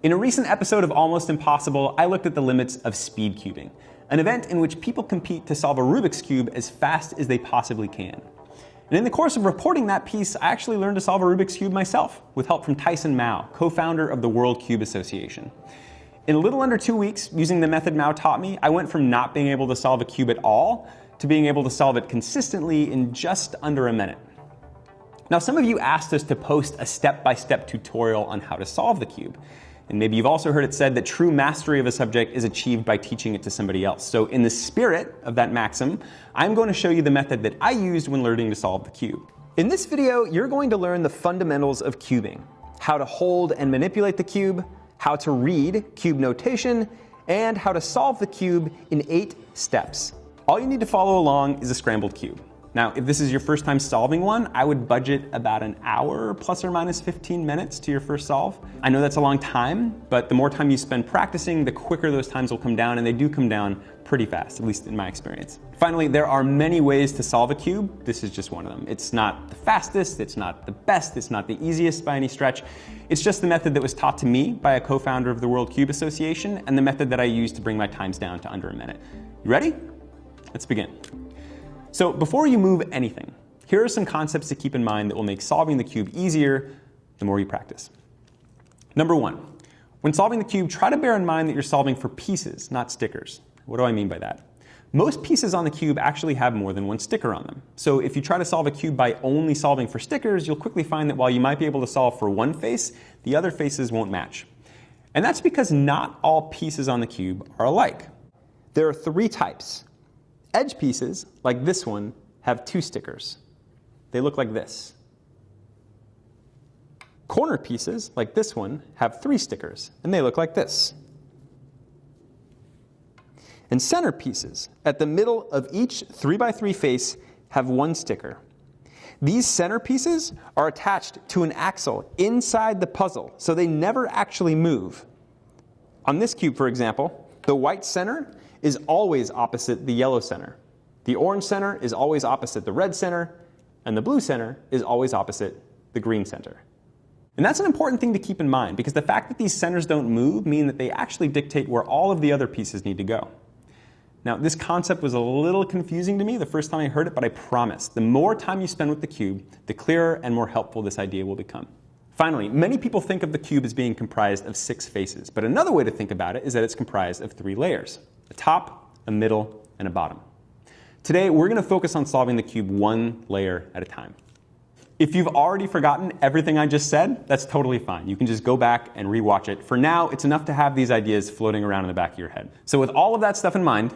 In a recent episode of Almost Impossible, I looked at the limits of speed cubing, an event in which people compete to solve a Rubik's Cube as fast as they possibly can. And in the course of reporting that piece, I actually learned to solve a Rubik's Cube myself, with help from Tyson Mao, co-founder of the World Cube Association. In a little under 2 weeks, using the method Mao taught me, I went from not being able to solve a cube at all to being able to solve it consistently in just under a minute. Now, some of you asked us to post a step-by-step tutorial on how to solve the cube. And maybe you've also heard it said that true mastery of a subject is achieved by teaching it to somebody else. So in the spirit of that maxim, I'm going to show you the method that I used when learning to solve the cube. In this video, you're going to learn the fundamentals of cubing, how to hold and manipulate the cube, how to read cube notation, and how to solve the cube in 8 steps. All you need to follow along is a scrambled cube. Now, if this is your first time solving one, I would budget about an hour plus or minus 15 minutes to your first solve. I know that's a long time, but the more time you spend practicing, the quicker those times will come down, and they do come down pretty fast, at least in my experience. Finally, there are many ways to solve a cube. This is just one of them. It's not the fastest, it's not the best, it's not the easiest by any stretch. It's just the method that was taught to me by a co-founder of the World Cube Association, and the method that I used to bring my times down to under a minute. You ready? Let's begin. So before you move anything, here are some concepts to keep in mind that will make solving the cube easier the more you practice. Number 1, when solving the cube, try to bear in mind that you're solving for pieces, not stickers. What do I mean by that? Most pieces on the cube actually have more than one sticker on them. So if you try to solve a cube by only solving for stickers, you'll quickly find that while you might be able to solve for one face, the other faces won't match. And that's because not all pieces on the cube are alike. There are 3 types. Edge pieces, like this one, have 2 stickers. They look like this. Corner pieces, like this one, have 3 stickers, and they look like this. And center pieces, at the middle of each 3x3 face, have 1 sticker. These center pieces are attached to an axle inside the puzzle, so they never actually move. On this cube, for example, the white center is always opposite the yellow center. The orange center is always opposite the red center, and the blue center is always opposite the green center. And that's an important thing to keep in mind, because the fact that these centers don't move mean that they actually dictate where all of the other pieces need to go. Now, this concept was a little confusing to me the first time I heard it, but I promise, the more time you spend with the cube, the clearer and more helpful this idea will become. Finally, many people think of the cube as being comprised of 6 faces, but another way to think about it is that it's comprised of 3 layers. A top, a middle, and a bottom. Today, we're going to focus on solving the cube 1 layer at a time. If you've already forgotten everything I just said, that's totally fine. You can just go back and rewatch it. For now, it's enough to have these ideas floating around in the back of your head. So with all of that stuff in mind,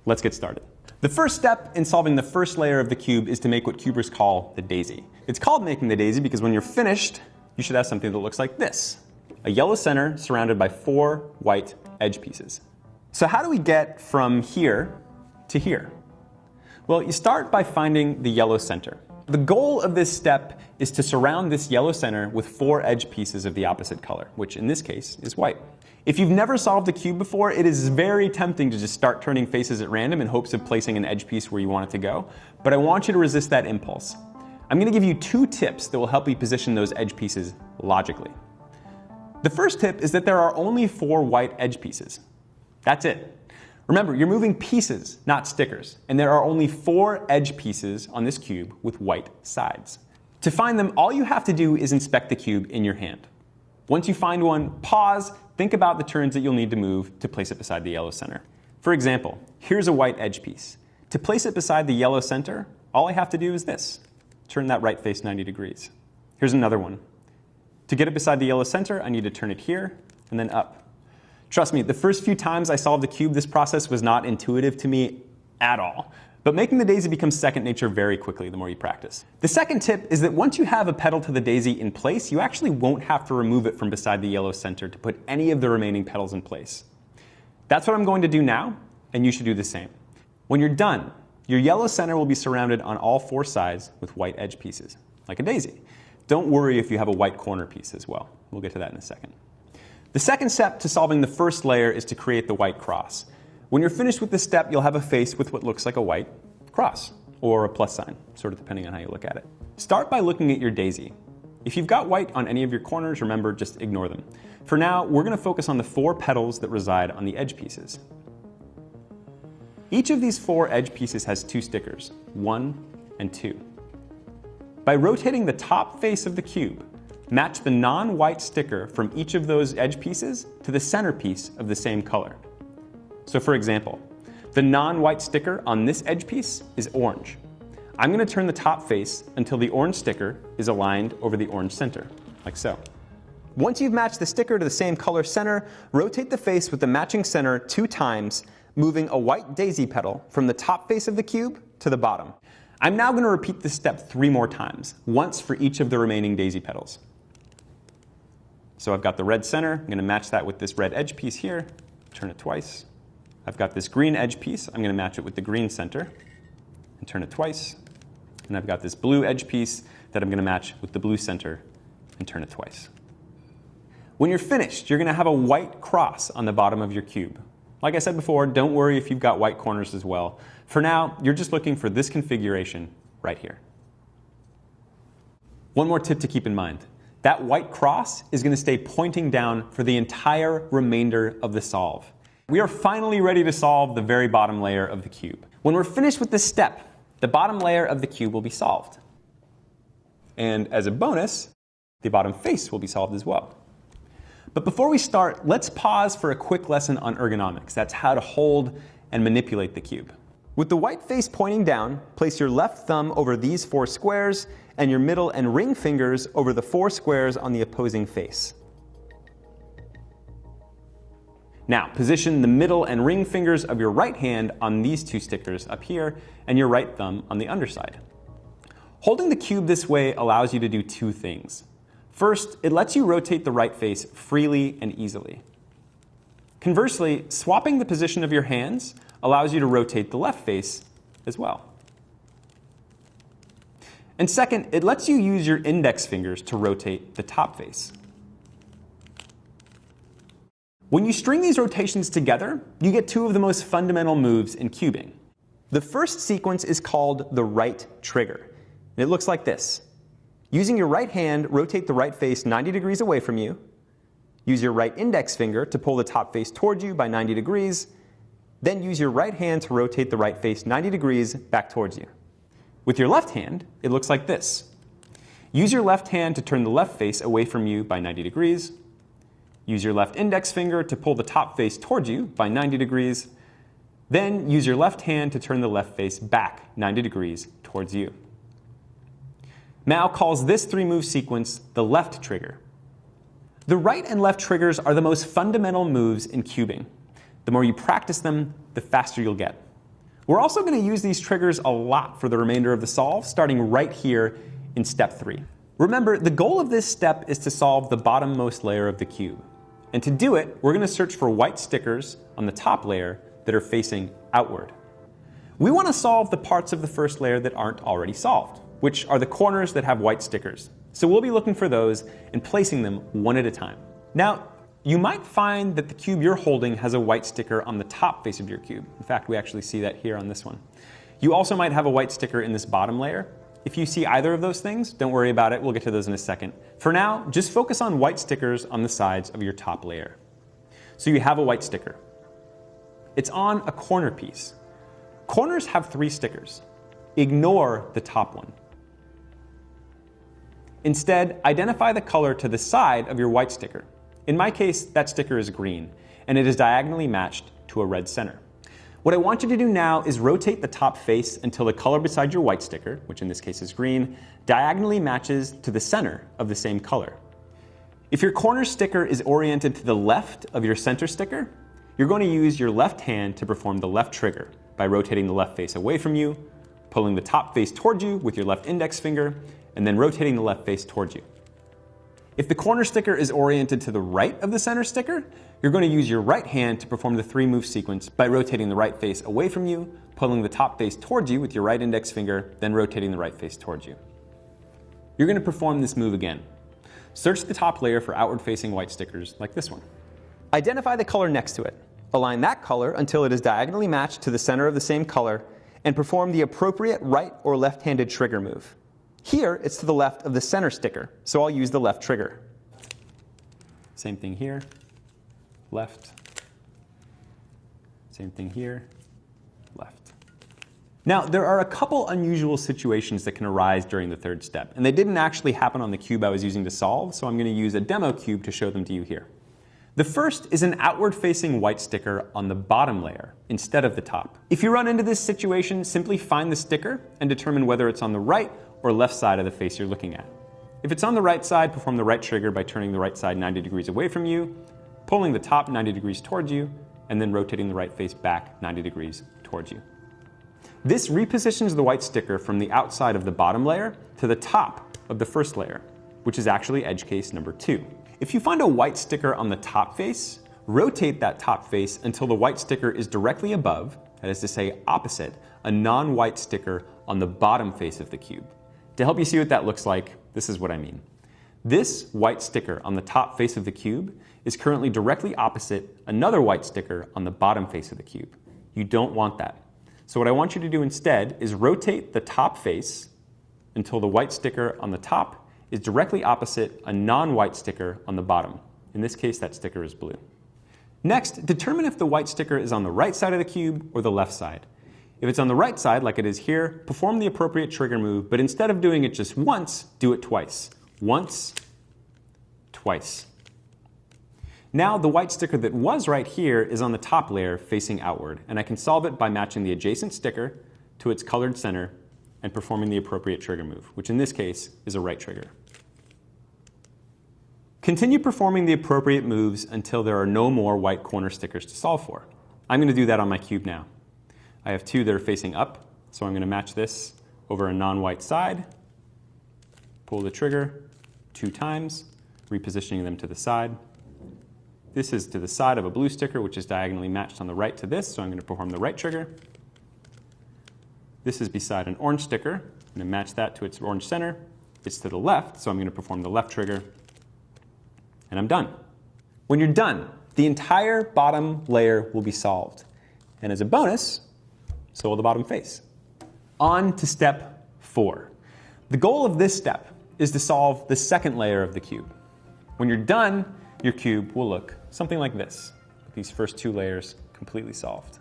let's get started. The first step in solving the first layer of the cube is to make what cubers call the daisy. It's called making the daisy because when you're finished, you should have something that looks like this. A yellow center surrounded by 4 white edge pieces. So how do we get from here to here? Well, you start by finding the yellow center. The goal of this step is to surround this yellow center with 4 edge pieces of the opposite color, which in this case is white. If you've never solved a cube before, it is very tempting to just start turning faces at random in hopes of placing an edge piece where you want it to go, but I want you to resist that impulse. I'm going to give you 2 tips that will help you position those edge pieces logically. The first tip is that there are only 4 white edge pieces. That's it. Remember, you're moving pieces, not stickers, and there are only 4 edge pieces on this cube with white sides. To find them, all you have to do is inspect the cube in your hand. Once you find one, pause, think about the turns that you'll need to move to place it beside the yellow center. For example, here's a white edge piece. To place it beside the yellow center, all I have to do is this. Turn that right face 90 degrees. Here's another one. To get it beside the yellow center, I need to turn it here and then up. Trust me, the first few times I solved a cube, this process was not intuitive to me at all. But making the daisy becomes second nature very quickly the more you practice. The second tip is that once you have a petal to the daisy in place, you actually won't have to remove it from beside the yellow center to put any of the remaining petals in place. That's what I'm going to do now, and you should do the same. When you're done, your yellow center will be surrounded on all 4 sides with white edge pieces, like a daisy. Don't worry if you have a white corner piece as well. We'll get to that in a second. The second step to solving the first layer is to create the white cross. When you're finished with this step, you'll have a face with what looks like a white cross, or a plus sign, sort of depending on how you look at it. Start by looking at your daisy. If you've got white on any of your corners, remember, just ignore them. For now, we're going to focus on the 4 petals that reside on the edge pieces. Each of these 4 edge pieces has 2 stickers, 1 and 2. By rotating the top face of the cube, match the non-white sticker from each of those edge pieces to the centerpiece of the same color. So for example, the non-white sticker on this edge piece is orange. I'm going to turn the top face until the orange sticker is aligned over the orange center, like so. Once you've matched the sticker to the same color center, rotate the face with the matching center 2 times, moving a white daisy petal from the top face of the cube to the bottom. I'm now going to repeat this step 3 more times, once for each of the remaining daisy petals. So I've got the red center, I'm going to match that with this red edge piece here, turn it twice. I've got this green edge piece, I'm going to match it with the green center, and turn it twice. And I've got this blue edge piece that I'm going to match with the blue center and turn it twice. When you're finished, you're going to have a white cross on the bottom of your cube. Like I said before, don't worry if you've got white corners as well. For now, you're just looking for this configuration right here. One more tip to keep in mind. That white cross is going to stay pointing down for the entire remainder of the solve. We are finally ready to solve the very bottom layer of the cube. When we're finished with this step, the bottom layer of the cube will be solved. And as a bonus, the bottom face will be solved as well. But before we start, let's pause for a quick lesson on ergonomics. That's how to hold and manipulate the cube. With the white face pointing down, place your left thumb over these 4 squares and your middle and ring fingers over the 4 squares on the opposing face. Now, position the middle and ring fingers of your right hand on these 2 stickers up here and your right thumb on the underside. Holding the cube this way allows you to do 2 things. First, it lets you rotate the right face freely and easily. Conversely, swapping the position of your hands allows you to rotate the left face as well. And second, it lets you use your index fingers to rotate the top face. When you string these rotations together, you get 2 of the most fundamental moves in cubing. The first sequence is called the right trigger. It looks like this. Using your right hand, rotate the right face 90 degrees away from you. Use your right index finger to pull the top face towards you by 90 degrees. Then use your right hand to rotate the right face 90 degrees back towards you. With your left hand, it looks like this. Use your left hand to turn the left face away from you by 90 degrees. Use your left index finger to pull the top face towards you by 90 degrees. Then use your left hand to turn the left face back 90 degrees towards you. Mao calls this 3-move sequence the left trigger. The right and left triggers are the most fundamental moves in cubing. The more you practice them, the faster you'll get. We're also going to use these triggers a lot for the remainder of the solve, starting right here in step 3. Remember, the goal of this step is to solve the bottommost layer of the cube. And to do it, we're going to search for white stickers on the top layer that are facing outward. We want to solve the parts of the first layer that aren't already solved, which are the corners that have white stickers. So we'll be looking for those and placing them one at a time. Now, you might find that the cube you're holding has a white sticker on the top face of your cube. In fact, we actually see that here on this one. You also might have a white sticker in this bottom layer. If you see either of those things, don't worry about it. We'll get to those in a second. For now, just focus on white stickers on the sides of your top layer. So you have a white sticker. It's on a corner piece. Corners have 3 stickers. Ignore the top one. Instead, identify the color to the side of your white sticker. In my case, that sticker is green, and it is diagonally matched to a red center. What I want you to do now is rotate the top face until the color beside your white sticker, which in this case is green, diagonally matches to the center of the same color. If your corner sticker is oriented to the left of your center sticker, you're going to use your left hand to perform the left trigger by rotating the left face away from you, pulling the top face towards you with your left index finger, and then rotating the left face towards you. If the corner sticker is oriented to the right of the center sticker, you're going to use your right hand to perform the 3-move sequence by rotating the right face away from you, pulling the top face towards you with your right index finger, then rotating the right face towards you. You're going to perform this move again. Search the top layer for outward-facing white stickers like this one. Identify the color next to it. Align that color until it is diagonally matched to the center of the same color, and perform the appropriate right or left-handed trigger move. Here, it's to the left of the center sticker, so I'll use the left trigger. Same thing here, left. Same thing here, left. Now, there are a couple unusual situations that can arise during the third step, and they didn't actually happen on the cube I was using to solve, so I'm going to use a demo cube to show them to you here. The first is an outward-facing white sticker on the bottom layer instead of the top. If you run into this situation, simply find the sticker and determine whether it's on the right or left side of the face you're looking at. If it's on the right side, perform the right trigger by turning the right side 90 degrees away from you, pulling the top 90 degrees towards you, and then rotating the right face back 90 degrees towards you. This repositions the white sticker from the outside of the bottom layer to the top of the first layer, which is actually edge case number 2. If you find a white sticker on the top face, rotate that top face until the white sticker is directly above, that is to say opposite, a non-white sticker on the bottom face of the cube. To help you see what that looks like, this is what I mean. This white sticker on the top face of the cube is currently directly opposite another white sticker on the bottom face of the cube. You don't want that. So what I want you to do instead is rotate the top face until the white sticker on the top is directly opposite a non-white sticker on the bottom. In this case, that sticker is blue. Next, determine if the white sticker is on the right side of the cube or the left side. If it's on the right side, like it is here, perform the appropriate trigger move, but instead of doing it just once, do it twice. Once, twice. Now the white sticker that was right here is on the top layer facing outward, and I can solve it by matching the adjacent sticker to its colored center and performing the appropriate trigger move, which in this case is a right trigger. Continue performing the appropriate moves until there are no more white corner stickers to solve for. I'm going to do that on my cube now. I have 2 that are facing up, so I'm going to match this over a non-white side, pull the trigger 2 times, repositioning them to the side. This is to the side of a blue sticker, which is diagonally matched on the right to this, so I'm going to perform the right trigger. This is beside an orange sticker. I'm going to match that to its orange center. It's to the left, so I'm going to perform the left trigger. And I'm done. When you're done, the entire bottom layer will be solved. And as a bonus, so will the bottom face. On to step 4. The goal of this step is to solve the second layer of the cube. When you're done, your cube will look something like this, with these first 2 layers completely solved.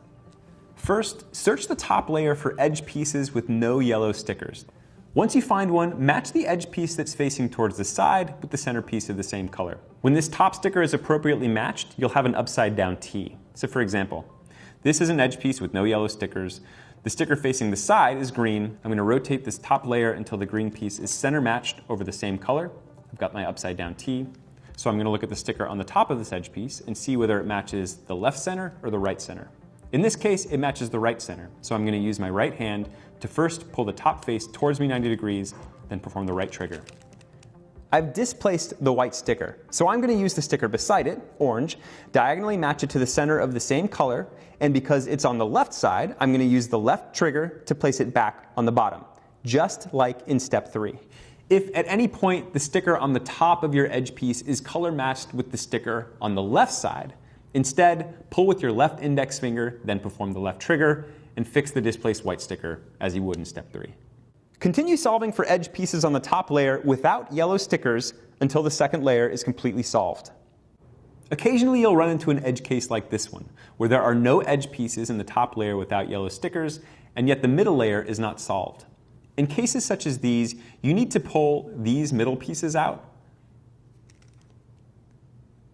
First, search the top layer for edge pieces with no yellow stickers. Once you find one, match the edge piece that's facing towards the side with the center piece of the same color. When this top sticker is appropriately matched, you'll have an upside down T. So for example, this is an edge piece with no yellow stickers. The sticker facing the side is green. I'm going to rotate this top layer until the green piece is center matched over the same color. I've got my upside down T. So I'm going to look at the sticker on the top of this edge piece and see whether it matches the left center or the right center. In this case, it matches the right center. So I'm going to use my right hand to first pull the top face towards me 90 degrees, then perform the right trigger. I've displaced the white sticker, so I'm going to use the sticker beside it, orange, diagonally match it to the center of the same color, and because it's on the left side, I'm going to use the left trigger to place it back on the bottom, just like in step 3. If at any point the sticker on the top of your edge piece is color matched with the sticker on the left side, instead pull with your left index finger, then perform the left trigger, and fix the displaced white sticker as you would in step 3. Continue solving for edge pieces on the top layer without yellow stickers until the second layer is completely solved. Occasionally you'll run into an edge case like this one, where there are no edge pieces in the top layer without yellow stickers, and yet the middle layer is not solved. In cases such as these, you need to pull these middle pieces out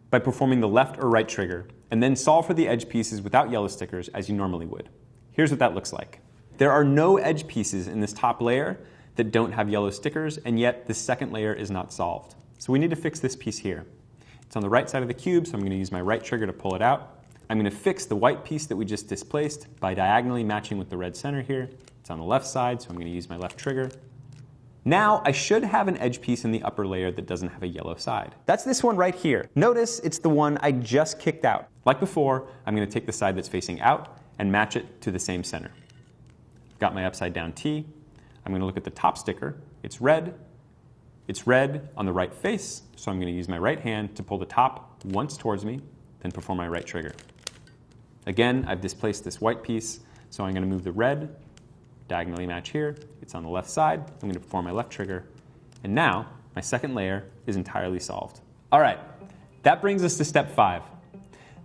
by performing the left or right trigger, and then solve for the edge pieces without yellow stickers as you normally would. Here's what that looks like. There are no edge pieces in this top layer that don't have yellow stickers, and yet the second layer is not solved. So we need to fix this piece here. It's on the right side of the cube, so I'm going to use my right trigger to pull it out. I'm going to fix the white piece that we just displaced by diagonally matching with the red center here. It's on the left side, so I'm going to use my left trigger. Now I should have an edge piece in the upper layer that doesn't have a yellow side. That's this one right here. Notice it's the one I just kicked out. Like before, I'm going to take the side that's facing out and match it to the same center. I've got my upside down T. I'm going to look at the top sticker. It's red. It's red on the right face, so I'm going to use my right hand to pull the top once towards me, then perform my right trigger. Again, I've displaced this white piece, so I'm going to move the red diagonally match here. It's on the left side. I'm going to perform my left trigger. And now my second layer is entirely solved. All right, that brings us to step 5.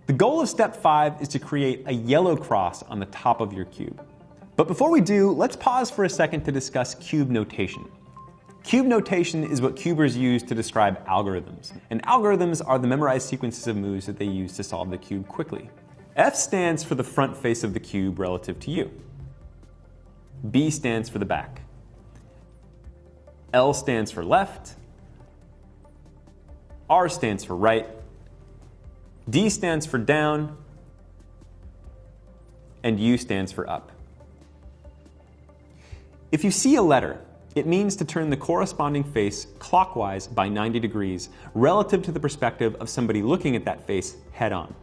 The goal of step 5 is to create a yellow cross on the top of your cube. But before we do, let's pause for a second to discuss cube notation. Cube notation is what cubers use to describe algorithms. And algorithms are the memorized sequences of moves that they use to solve the cube quickly. F stands for the front face of the cube relative to you. B stands for the back. L stands for left. R stands for right. D stands for down. And U stands for up. If you see a letter, it means to turn the corresponding face clockwise by 90 degrees relative to the perspective of somebody looking at that face head on.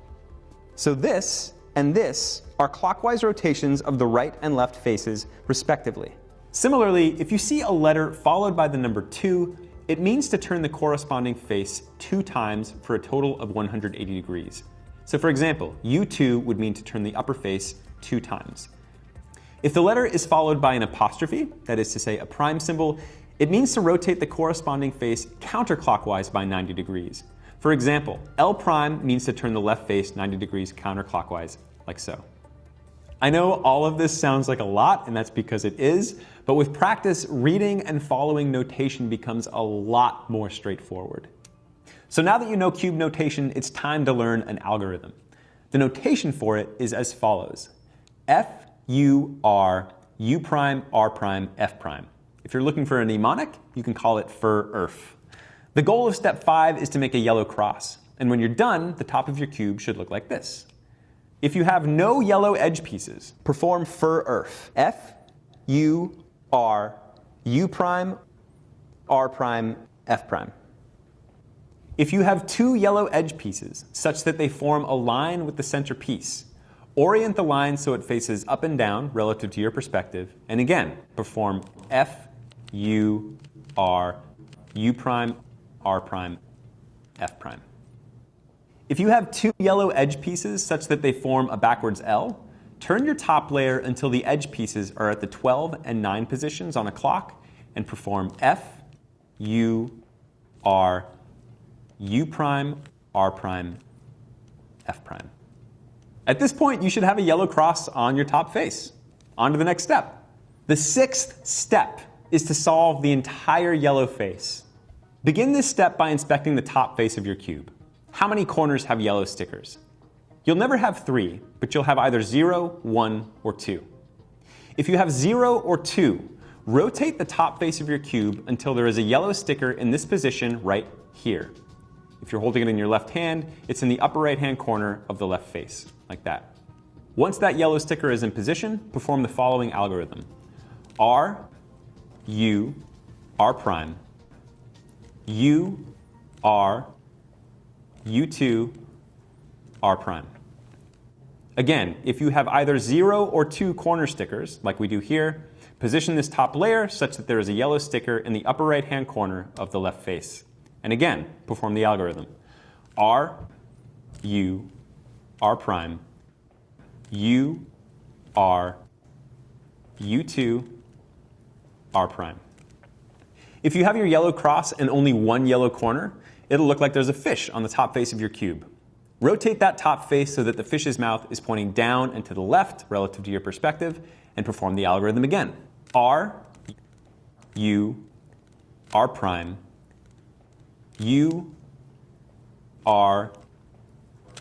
So this and this are clockwise rotations of the right and left faces, respectively. Similarly, if you see a letter followed by the number 2, it means to turn the corresponding face 2 times for a total of 180 degrees. So for example, U2 would mean to turn the upper face 2 times. If the letter is followed by an apostrophe, that is to say a prime symbol, it means to rotate the corresponding face counterclockwise by 90 degrees. For example, L prime means to turn the left face 90 degrees counterclockwise, like so. I know all of this sounds like a lot, and that's because it is, but with practice, reading and following notation becomes a lot more straightforward. So now that you know cube notation, it's time to learn an algorithm. The notation for it is as follows: F, U, R, U prime, R prime, F prime. If you're looking for a mnemonic, you can call it FUR-IRF. The goal of step 5 is to make a yellow cross, and when you're done, the top of your cube should look like this. If you have no yellow edge pieces, perform FUR-IRF. F, U, R, U prime, R prime, F prime. If you have 2 yellow edge pieces, such that they form a line with the center piece, orient the line so it faces up and down relative to your perspective, and again, perform F, U, R, U prime, R prime, F prime. If you have 2 yellow edge pieces such that they form a backwards L, turn your top layer until the edge pieces are at the 12 and 9 positions on a clock and perform F, U, R, U prime, R prime, F prime. At this point, you should have a yellow cross on your top face. On to the next step. The 6th step is to solve the entire yellow face. Begin this step by inspecting the top face of your cube. How many corners have yellow stickers? You'll never have 3, but you'll have either 0, 1, or 2. If you have 0 or 2, rotate the top face of your cube until there is a yellow sticker in this position right here. If you're holding it in your left hand, it's in the upper right-hand corner of the left face, like that. Once that yellow sticker is in position, perform the following algorithm. R, U, R prime, U, R, U2, R prime. Again, if you have either 0 or 2 corner stickers, like we do here, position this top layer such that there is a yellow sticker in the upper right-hand corner of the left face. And again, perform the algorithm. R, U, R prime, U, R, U2, R prime. If you have your yellow cross and only 1 yellow corner, it'll look like there's a fish on the top face of your cube. Rotate that top face so that the fish's mouth is pointing down and to the left relative to your perspective, and perform the algorithm again. R, U, R prime, U, R,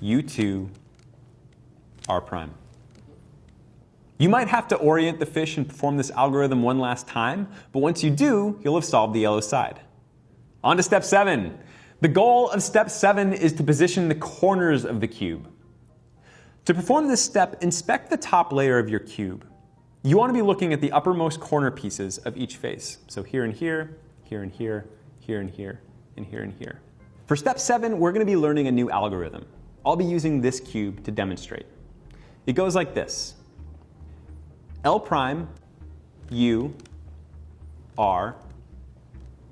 U2, R prime. You might have to orient the fish and perform this algorithm one last time, but once you do, you'll have solved the yellow side. On to step 7. The goal of step 7 is to position the corners of the cube. To perform this step, inspect the top layer of your cube. You want to be looking at the uppermost corner pieces of each face. So here and here, here and here, here and here, and here and here. For step 7, we're going to be learning a new algorithm. I'll be using this cube to demonstrate. It goes like this. L prime, U, R,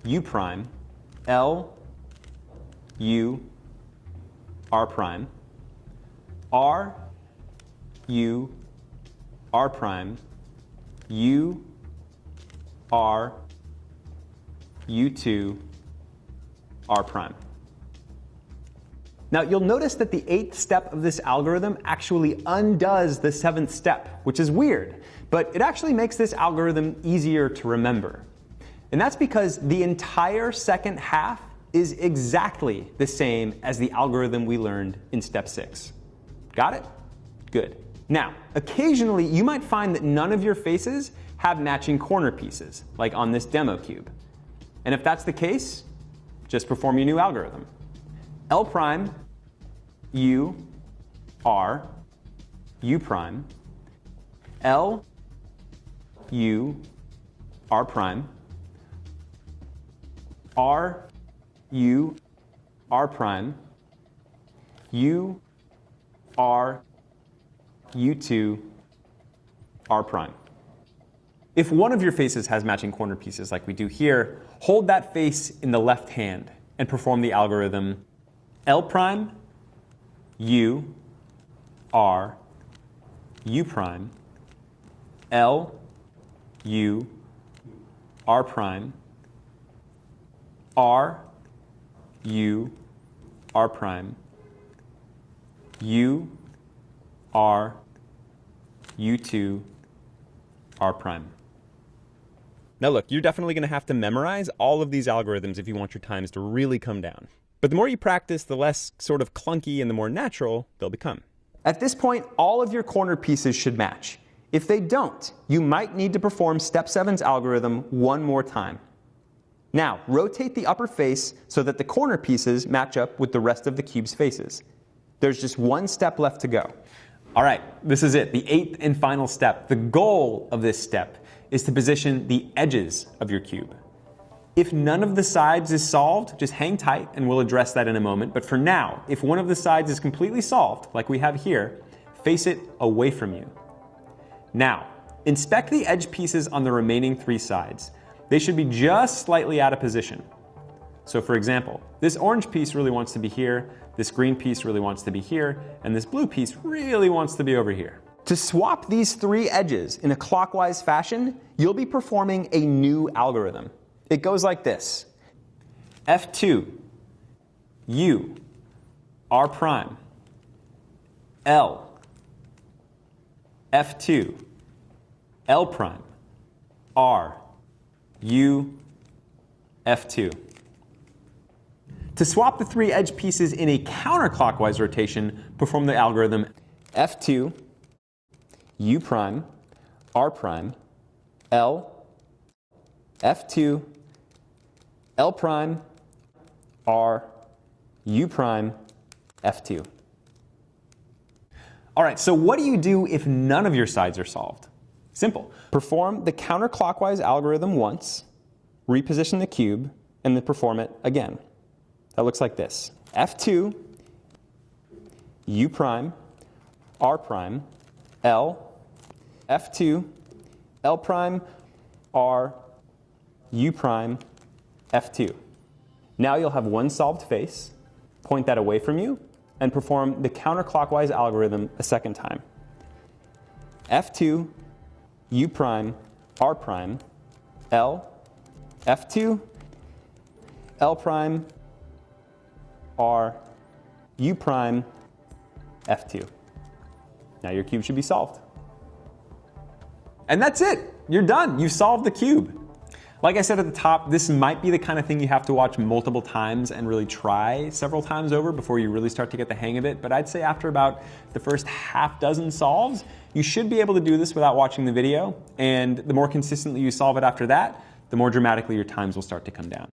U prime, L, U, R prime, R, U, R prime, U, R, U2, R prime. Now you'll notice that the 8th step of this algorithm actually undoes the 7th step, which is weird, but it actually makes this algorithm easier to remember. And that's because the entire second half is exactly the same as the algorithm we learned in step 6. Got it? Good. Now, occasionally you might find that none of your faces have matching corner pieces, like on this demo cube. And if that's the case, just perform your new algorithm. L prime, U, R, U prime, L, U, R prime, R, U, R prime, U, R, U2, R prime. If one of your faces has matching corner pieces like we do here, hold that face in the left hand and perform the algorithm L prime, U, R, U prime, L, U, R prime, R, U, R prime, U, R, U2, R prime. Now look, you're definitely going to have to memorize all of these algorithms if you want your times to really come down. But the more you practice, the less sort of clunky and the more natural they'll become. At this point, all of your corner pieces should match. If they don't, you might need to perform step 7's algorithm one more time. Now, rotate the upper face so that the corner pieces match up with the rest of the cube's faces. There's just one step left to go. All right, this is it, the 8th and final step. The goal of this step is to position the edges of your cube. If none of the sides is solved, just hang tight and we'll address that in a moment. But for now, if one of the sides is completely solved, like we have here, face it away from you. Now, inspect the edge pieces on the remaining 3 sides. They should be just slightly out of position. So for example, this orange piece really wants to be here, this green piece really wants to be here, and this blue piece really wants to be over here. To swap these 3 edges in a clockwise fashion, you'll be performing a new algorithm. It goes like this. F2, U, R prime, L, F2, L prime, R, U, F2. To swap the 3 edge pieces in a counterclockwise rotation, perform the algorithm F2, U prime, R prime, L, F2, L prime, R, U prime, F2. All right, so what do you do if none of your sides are solved? Simple. Perform the counterclockwise algorithm once, reposition the cube, and then perform it again. That looks like this. F2, U prime, R prime, L, F2, L prime, R, U prime, F2. Now you'll have one solved face, point that away from you, and perform the counterclockwise algorithm a second time. F2, U prime, R prime, L, F2, L prime, R, U prime, F2. Now your cube should be solved. And that's it. You're done. You've solved the cube. Like I said at the top, this might be the kind of thing you have to watch multiple times and really try several times over before you really start to get the hang of it. But I'd say after about the first half dozen solves, you should be able to do this without watching the video. And the more consistently you solve it after that, the more dramatically your times will start to come down.